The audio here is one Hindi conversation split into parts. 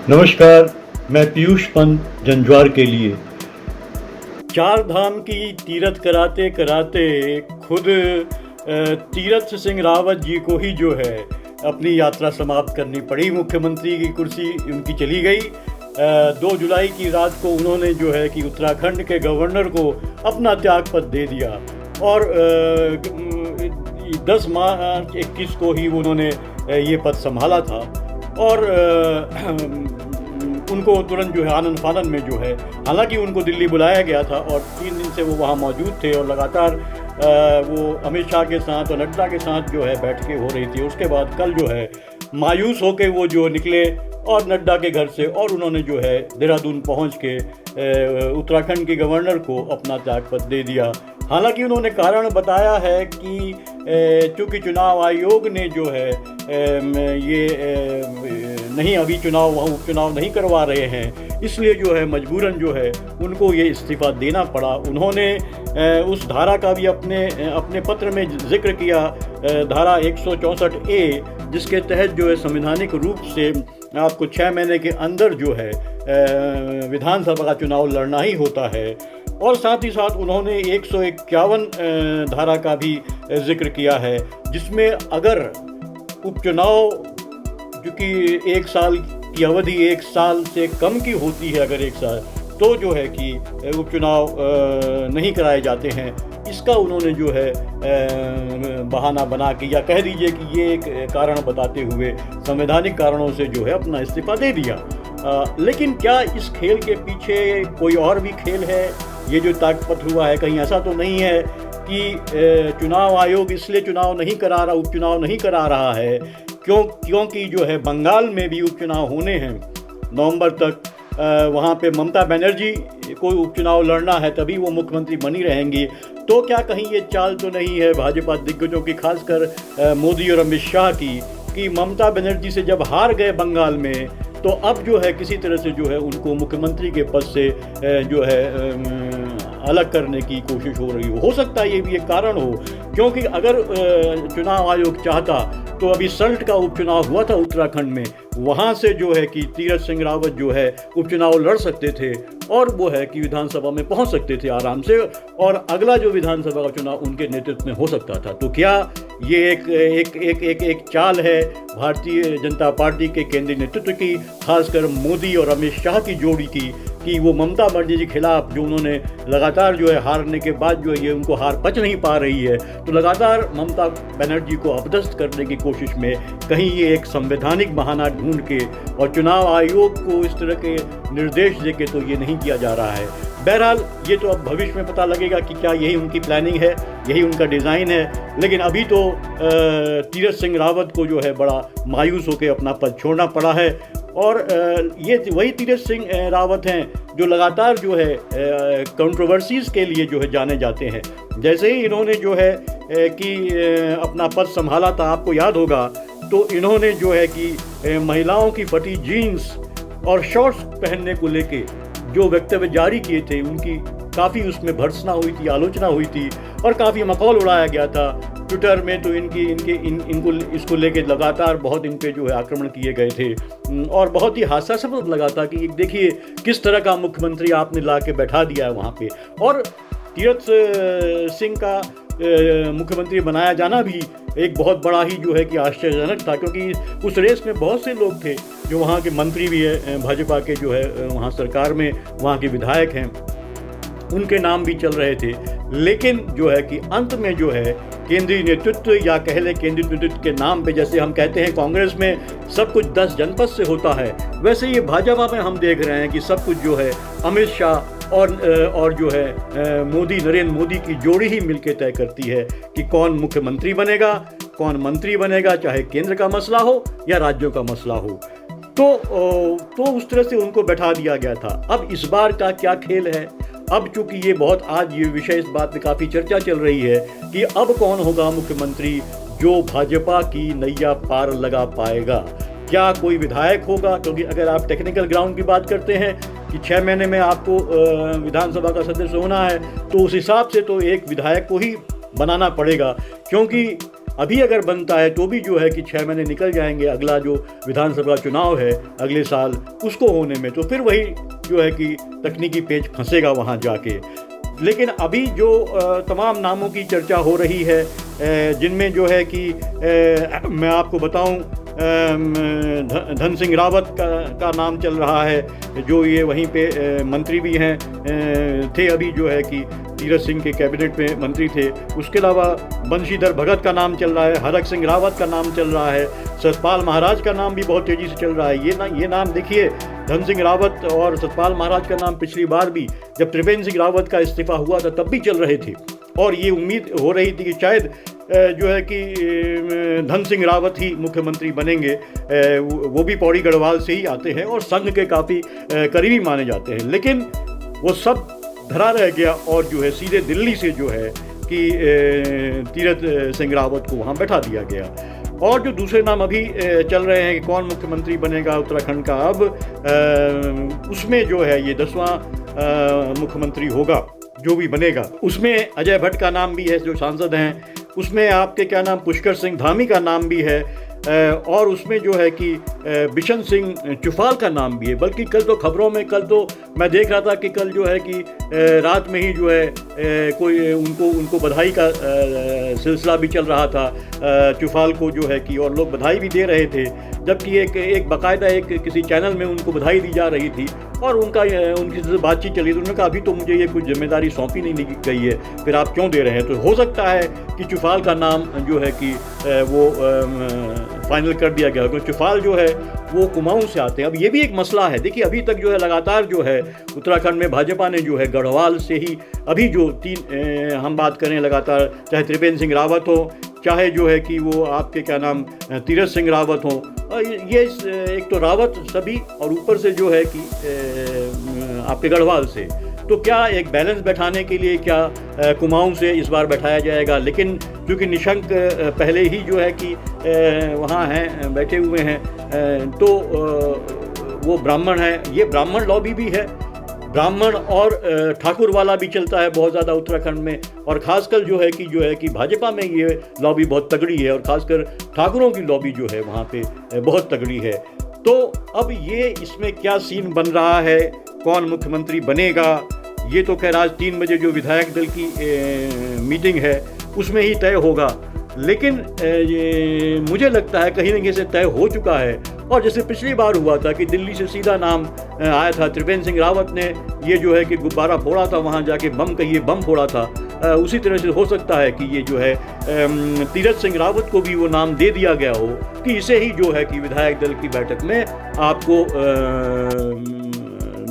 नमस्कार। मैं पीयूष पंत जंजवार के लिए। चार धाम की तीरथ कराते कराते खुद तीरथ सिंह रावत जी को ही जो है अपनी यात्रा समाप्त करनी पड़ी। मुख्यमंत्री की कुर्सी उनकी चली गई। 2 जुलाई की रात को उन्होंने जो है कि उत्तराखंड के गवर्नर को अपना त्यागपत्र दे दिया और 10 मार्च 21 को ही उन्होंने ये पद संभाला था और उनको तुरंत जो है आनन फानन में जो है, हालांकि उनको दिल्ली बुलाया गया था और 3 दिन से वो वहाँ मौजूद थे और लगातार वो अमित शाह के साथ और नड्डा के साथ जो है बैठकें हो रही थी। उसके बाद कल जो है मायूस होकर वो जो निकले और नड्डा के घर से और उन्होंने जो है देहरादून पहुँच के उत्तराखंड के गवर्नर को अपना त्यागपत्र दे दिया। हालांकि उन्होंने कारण बताया है कि चूँकि चुनाव आयोग ने जो है नहीं अभी उपचुनाव नहीं करवा रहे हैं, इसलिए जो है मजबूरन जो है उनको ये इस्तीफ़ा देना पड़ा। उन्होंने उस धारा का भी अपने पत्र में जिक्र किया, धारा 164A, जिसके तहत जो है संवैधानिक रूप से आपको 6 महीने के अंदर जो है विधानसभा का चुनाव लड़ना ही होता है। और साथ ही साथ उन्होंने 151 धारा का भी जिक्र किया है, जिसमें अगर उपचुनाव चूँकि 1 साल की अवधि 1 साल से कम की होती है, अगर 1 साल, तो जो है कि उपचुनाव नहीं कराए जाते हैं। इसका उन्होंने जो है बहाना बना के या कह दीजिए कि ये एक कारण बताते हुए संवैधानिक कारणों से जो है अपना इस्तीफा दे दिया। लेकिन क्या इस खेल के पीछे कोई और भी खेल है? ये जो त्यागपत्र हुआ है, कहीं ऐसा तो नहीं है कि चुनाव आयोग इसलिए चुनाव नहीं करा रहा, उपचुनाव नहीं करा रहा है क्योंकि जो है बंगाल में भी उपचुनाव होने हैं नवंबर तक। वहाँ पे ममता बनर्जी को उपचुनाव लड़ना है, तभी वो मुख्यमंत्री बनी रहेंगी। तो क्या कहीं ये चाल तो नहीं है भाजपा दिग्गजों की, खासकर मोदी और अमित शाह की, कि ममता बनर्जी से जब हार गए बंगाल में तो अब जो है किसी तरह से जो है उनको मुख्यमंत्री के पद से जो है अलग करने की कोशिश हो रही हो सकता है ये भी एक कारण हो, क्योंकि अगर चुनाव आयोग चाहता तो अभी सल्ट का उपचुनाव हुआ था उत्तराखंड में, वहाँ से जो है कि तीरथ सिंह रावत जो है उपचुनाव लड़ सकते थे और वो है कि विधानसभा में पहुँच सकते थे आराम से, और अगला जो विधानसभा का चुनाव उनके नेतृत्व में हो सकता था। तो क्या ये एक चाल है भारतीय जनता पार्टी के केंद्रीय नेतृत्व की, खासकर मोदी और अमित शाह की जोड़ी की, कि वो ममता बनर्जी के खिलाफ जो उन्होंने लगातार जो है हारने के बाद जो है ये उनको हार पच नहीं पा रही है, तो लगातार ममता बनर्जी को अपदस्थ करने की कोशिश में कहीं ये एक संवैधानिक बहाना ढूंढ के और चुनाव आयोग को इस तरह के निर्देश दे के तो ये नहीं किया जा रहा है। बहरहाल ये तो अब भविष्य में पता लगेगा कि क्या यही उनकी प्लानिंग है, यही उनका डिज़ाइन है। लेकिन अभी तो तीरथ सिंह रावत को जो है बड़ा मायूस होकर अपना पद छोड़ना पड़ा है। और ये वही तीरथ सिंह रावत हैं जो लगातार जो है कंट्रोवर्सीज़ के लिए जो है जाने जाते हैं। जैसे ही इन्होंने जो है कि अपना पद संभाला था, आपको याद होगा, तो इन्होंने जो है कि महिलाओं की फटी जीन्स और शॉर्ट्स पहनने को लेके जो वक्तव्य जारी किए थे, उनकी काफ़ी उसमें भर्त्सना हुई थी, आलोचना हुई थी और काफ़ी मखौल उड़ाया गया था। ट्विटर में तो इनको इसको लेके लगातार बहुत इन पे जो है आक्रमण किए गए थे और बहुत ही हास्यास्पद लगा था कि देखिए किस तरह का मुख्यमंत्री आपने ला के बैठा दिया है वहाँ पे। और तीरथ सिंह का मुख्यमंत्री बनाया जाना भी एक बहुत बड़ा ही जो है कि आश्चर्यजनक था, क्योंकि उस रेस में बहुत से लोग थे जो वहाँ के मंत्री भी है, भाजपा के जो है वहाँ सरकार में वहाँ के विधायक हैं, उनके नाम भी चल रहे थे। लेकिन जो है कि अंत में जो है केंद्रीय नेतृत्व या कह लें केंद्रीय नेतृत्व के नाम पे, जैसे हम कहते हैं कांग्रेस में सब कुछ 10 जनपद से होता है, वैसे ये भाजपा में हम देख रहे हैं कि सब कुछ जो है अमित शाह और जो है मोदी, नरेंद्र मोदी की जोड़ी ही मिलकर तय करती है कि कौन मुख्यमंत्री बनेगा, कौन मंत्री बनेगा, चाहे केंद्र का मसला हो या राज्यों का मसला हो। तो उस तरह से उनको बैठा दिया गया था। अब इस बार का क्या खेल है? अब चूंकि ये बहुत आज ये विषय, इस बात में काफ़ी चर्चा चल रही है कि अब कौन होगा मुख्यमंत्री जो भाजपा की नैया पार लगा पाएगा। क्या कोई विधायक होगा? क्योंकि अगर आप टेक्निकल ग्राउंड की बात करते हैं कि 6 महीने में आपको विधानसभा का सदस्य होना है, तो उस हिसाब से तो एक विधायक को ही बनाना पड़ेगा, क्योंकि अभी अगर बनता है तो भी जो है कि 6 महीने निकल जाएंगे, अगला जो विधानसभा चुनाव है अगले साल उसको होने में, तो फिर वही जो है कि तकनीकी पेच फंसेगा वहाँ जाके। लेकिन अभी जो तमाम नामों की चर्चा हो रही है, जिनमें जो है कि मैं आपको बताऊं, धन सिंह रावत का नाम चल रहा है, जो ये वहीं पे मंत्री भी हैं, थे अभी जो है कि तीरथ सिंह के कैबिनेट में मंत्री थे। उसके अलावा बंशीधर भगत का नाम चल रहा है, हरक सिंह रावत का नाम चल रहा है, सतपाल महाराज का नाम भी बहुत तेज़ी से चल रहा है। ये नाम देखिए, धन सिंह रावत और सतपाल महाराज का नाम पिछली बार भी जब त्रिवेंद्र सिंह रावत का इस्तीफा हुआ था तब भी चल रहे थे, और ये उम्मीद हो रही थी कि शायद जो है कि धन सिंह रावत ही मुख्यमंत्री बनेंगे। वो भी पौड़ी गढ़वाल से ही आते हैं और संघ के काफ़ी करीबी माने जाते हैं, लेकिन वो सब धरा रह गया और जो है सीधे दिल्ली से जो है कि तीरथ सिंह रावत को वहाँ बैठा दिया गया। और जो दूसरे नाम अभी चल रहे हैं कि कौन मुख्यमंत्री बनेगा उत्तराखंड का, अब उसमें जो है ये 10वां मुख्यमंत्री होगा जो भी बनेगा। उसमें अजय भट्ट का नाम भी है जो सांसद हैं, उसमें आपके क्या नाम पुष्कर सिंह धामी का नाम भी है, और उसमें जो है कि बिशन सिंह चुफाल का नाम भी है। बल्कि कल तो खबरों में, कल तो मैं देख रहा था कि कल जो है कि रात में ही जो है कोई उनको बधाई का सिलसिला भी चल रहा था चुफाल को जो है कि, और लोग बधाई भी दे रहे थे, जबकि एक बाकायदा किसी चैनल में उनको बधाई दी जा रही थी और उनकी से बातचीट चली। तो उन्होंने कहा अभी तो मुझे ये कुछ जिम्मेदारी सौंपी नहीं गई है, फिर आप क्यों दे रहे हैं। तो हो सकता है कि चुफाल का नाम जो है कि वो फाइनल कर दिया गया, क्योंकि चुफाल जो है वो कुमाऊं से आते हैं। अब ये भी एक मसला है। देखिए अभी तक जो है लगातार जो है उत्तराखंड में भाजपा ने जो है गढ़वाल से ही, अभी जो हम बात करें लगातार, चाहे त्रिवेंद्र सिंह रावत हो, चाहे जो है कि वो आपके क्या नाम तीरथ सिंह रावत हो, ये एक तो रावत सभी और ऊपर से जो है कि आपके गढ़वाल से, तो क्या एक बैलेंस बैठाने के लिए क्या कुमाऊं से इस बार बैठाया जाएगा। लेकिन क्योंकि निशंक पहले ही जो है कि वहाँ हैं, बैठे हुए हैं, तो वो ब्राह्मण है, ये ब्राह्मण लॉबी भी है, ब्राह्मण और ठाकुर वाला भी चलता है बहुत ज़्यादा उत्तराखंड में, और ख़ासकर जो है कि भाजपा में ये लॉबी बहुत तगड़ी है, और ख़ासकर ठाकुरों की लॉबी जो है वहाँ पे बहुत तगड़ी है। तो अब ये इसमें क्या सीन बन रहा है, कौन मुख्यमंत्री बनेगा, ये तो खैर आज 3 बजे जो विधायक दल की मीटिंग है उसमें ही तय होगा। लेकिन ये मुझे लगता है कहीं ना कहीं से तय हो चुका है, और जैसे पिछली बार हुआ था कि दिल्ली से सीधा नाम आया था, त्रिवेंद्र सिंह रावत ने ये जो है कि गुब्बारा फोड़ा था, वहाँ जाके बम फोड़ा था, उसी तरह से हो सकता है कि ये जो है तीरथ सिंह रावत को भी वो नाम दे दिया गया हो कि इसे ही जो है कि विधायक दल की बैठक में आपको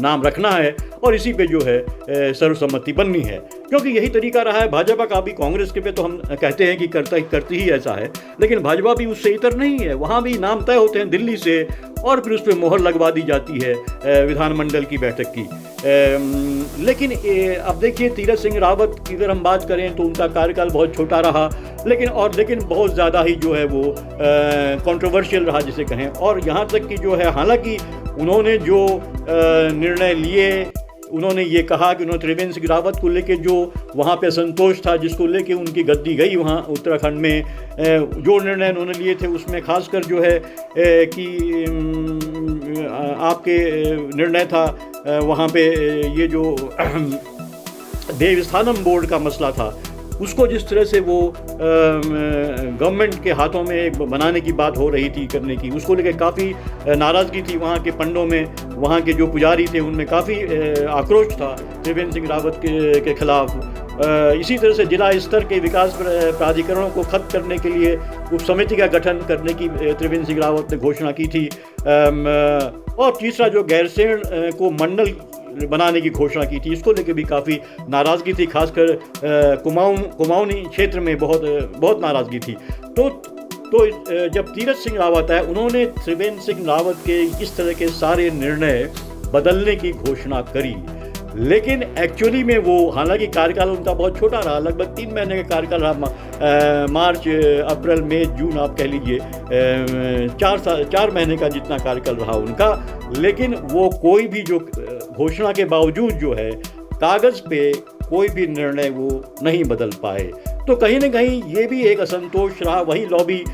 नाम रखना है और इसी पे जो है सर्वसम्मति बननी है, क्योंकि यही तरीका रहा है भाजपा का भी। कांग्रेस के पे तो हम कहते हैं कि करती ही ऐसा है, लेकिन भाजपा भी उससे इतर नहीं है, वहाँ भी नाम तय होते हैं दिल्ली से और फिर उस पर मोहर लगवा दी जाती है विधानमंडल की बैठक की। लेकिन अब देखिए तीरथ सिंह रावत की अगर हम बात करें तो उनका कार्यकाल बहुत छोटा रहा, लेकिन बहुत ज़्यादा ही जो है वो कंट्रोवर्शियल रहा जिसे कहें। और यहाँ तक कि जो है, हालांकि उन्होंने जो निर्णय लिए, उन्होंने ये कहा कि उन्होंने त्रिवेंद्र सिंह रावत को लेके जो वहाँ पे संतोष था, जिसको लेके उनकी गद्दी गई वहाँ उत्तराखंड में, जो निर्णय उन्होंने लिए थे उसमें खासकर जो है कि आपके निर्णय था वहाँ पे ये जो देवस्थानम बोर्ड का मसला था, उसको जिस तरह से वो गवर्नमेंट के हाथों में बनाने की बात हो रही थी करने की, उसको लेकर काफ़ी नाराज़गी थी वहाँ के पंडों में, वहाँ के जो पुजारी थे उनमें काफ़ी आक्रोश था त्रिवेंद्र सिंह रावत के खिलाफ। इसी तरह से जिला स्तर के विकास प्राधिकरणों को खत्म करने के लिए उप समिति का गठन करने की त्रिवेंद्र सिंह रावत ने घोषणा की थी। और तीसरा जो गैरसैंण को मंडल बनाने की घोषणा की थी, इसको लेकर भी काफ़ी नाराज़गी थी, खासकर कुमाऊनी क्षेत्र में बहुत नाराज़गी थी। तो जब तीरथ सिंह रावत आए, उन्होंने त्रिवेंद्र सिंह रावत के इस तरह के सारे निर्णय बदलने की घोषणा करी, लेकिन एक्चुअली में वो, हालांकि कार्यकाल उनका बहुत छोटा रहा, लगभग 3 महीने का कार्यकाल रहा, मार्च अप्रैल मई जून आप कह लीजिए, 4 महीने का जितना कार्यकाल रहा उनका, लेकिन वो कोई भी जो घोषणा के बावजूद जो है कागज़ पे कोई भी निर्णय वो नहीं बदल पाए। तो कहीं ना कहीं ये भी एक असंतोष रहा। वही लॉबी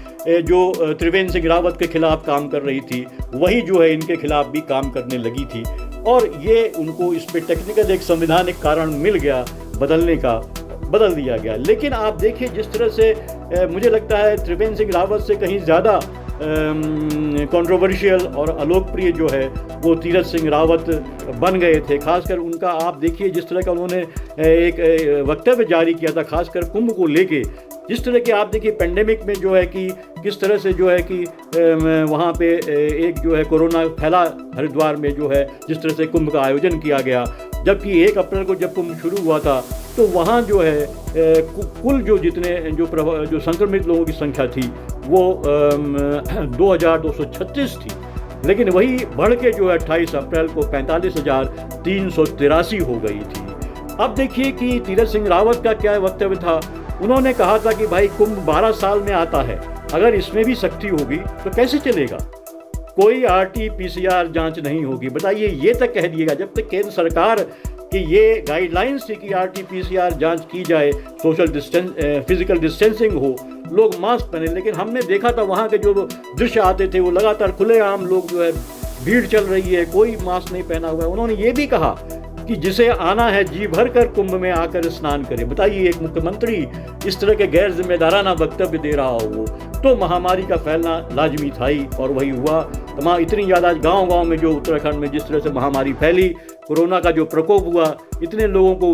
जो त्रिवेंद्र सिंह रावत के खिलाफ काम कर रही थी, वही जो है इनके खिलाफ भी काम करने लगी थी, और ये उनको इस पे टेक्निकल एक संवैधानिक कारण मिल गया बदलने का, बदल दिया गया। लेकिन आप देखिए जिस तरह से मुझे लगता है त्रिवेंद्र सिंह रावत से कहीं ज़्यादा कंट्रोवर्शियल और अलोकप्रिय जो है वो तीरथ सिंह रावत बन गए थे। खासकर उनका आप देखिए जिस तरह का उन्होंने एक वक्तव्य जारी किया था, खासकर कुंभ को लेके, जिस तरह के आप देखिए पेंडेमिक में जो है कि किस तरह से जो है कि वहाँ पे एक जो है कोरोना फैला हरिद्वार में, जो है जिस तरह से कुंभ का आयोजन किया गया, जबकि 1 अप्रैल को जब कुंभ शुरू हुआ था तो वहाँ जो है कुल जो जितने जो संक्रमित लोगों की संख्या थी वो 2236 थी, लेकिन वही बढ़ के जो है 28 अप्रैल को 45,383 हो गई थी। अब देखिए कि तीरथ सिंह रावत का क्या वक्तव्य था। उन्होंने कहा था कि भाई कुंभ 12 साल में आता है, अगर इसमें भी सख्ती होगी तो कैसे चलेगा, कोई RT-PCR जांच नहीं होगी। बताइए, ये तक कह दिएगा। जब तक केंद्र सरकार की ये गाइडलाइंस थी कि RT-PCR जांच की जाए, फिजिकल डिस्टेंसिंग हो, लोग मास्क पहने, लेकिन हमने देखा था वहाँ के जो दृश्य आते थे वो लगातार खुलेआम लोग जो है भीड़ चल रही है, कोई मास्क नहीं पहना हुआ है। उन्होंने ये भी कहा कि जिसे आना है जी भर कर कुंभ में आकर स्नान करे। बताइए, एक मुख्यमंत्री इस तरह के गैर जिम्मेदाराना वक्तव्य दे रहा हो तो महामारी का फैलना लाजमी था ही, और वही हुआ। तमाम इतनी ज़्यादा गांव-गांव में जो उत्तराखंड में जिस तरह से महामारी फैली, कोरोना का जो प्रकोप हुआ, इतने लोगों को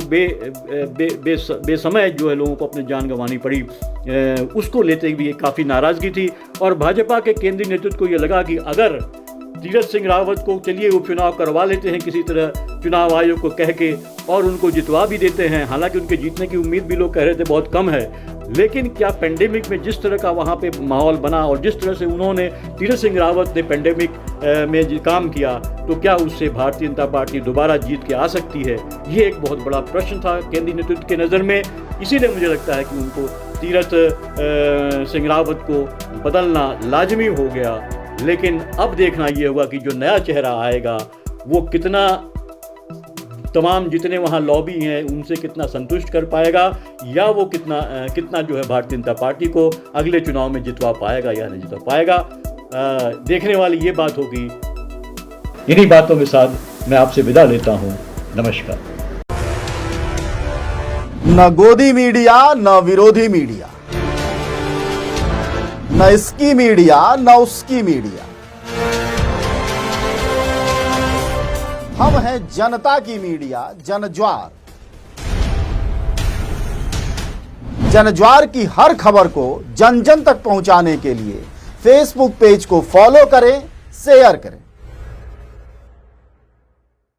बेसमय जो है लोगों को अपनी जान गंवानी पड़ी, उसको लेते हुए काफ़ी नाराज़गी थी। और भाजपा के केंद्रीय नेतृत्व को ये लगा कि अगर तीरथ सिंह रावत को चलिए उपचुनाव करवा लेते हैं किसी तरह चुनाव आयोग को कह के, और उनको जितवा भी देते हैं। हालांकि उनके जीतने की उम्मीद भी लोग कह रहे थे बहुत कम है, लेकिन क्या पेंडेमिक में जिस तरह का वहाँ पे माहौल बना और जिस तरह से उन्होंने तीरथ सिंह रावत ने पेंडेमिक में काम किया, तो क्या उससे भारतीय जनता पार्टी दोबारा जीत के आ सकती है? ये एक बहुत बड़ा प्रश्न था केंद्रीय नेतृत्व के नज़र में। इसीलिए मुझे लगता है कि उनको तीरथ सिंह रावत को बदलना लाजमी हो गया। लेकिन अब देखना ये होगा कि जो नया चेहरा आएगा वो कितना तमाम जितने वहाँ लॉबी हैं उनसे कितना संतुष्ट कर पाएगा, या वो कितना जो है भारतीय जनता पार्टी को अगले चुनाव में जितवा पाएगा या नहीं जितवा पाएगा। देखने वाली ये बात होगी। इन्हीं बातों के साथ मैं आपसे विदा लेता हूँ। नमस्कार। न गोदी मीडिया न विरोधी मीडिया, न इसकी मीडिया न उसकी मीडिया, हम हैं जनता की मीडिया जनज्वार। जनज्वार की हर खबर को जन जन तक पहुंचाने के लिए फेसबुक पेज को फॉलो करें, शेयर करें।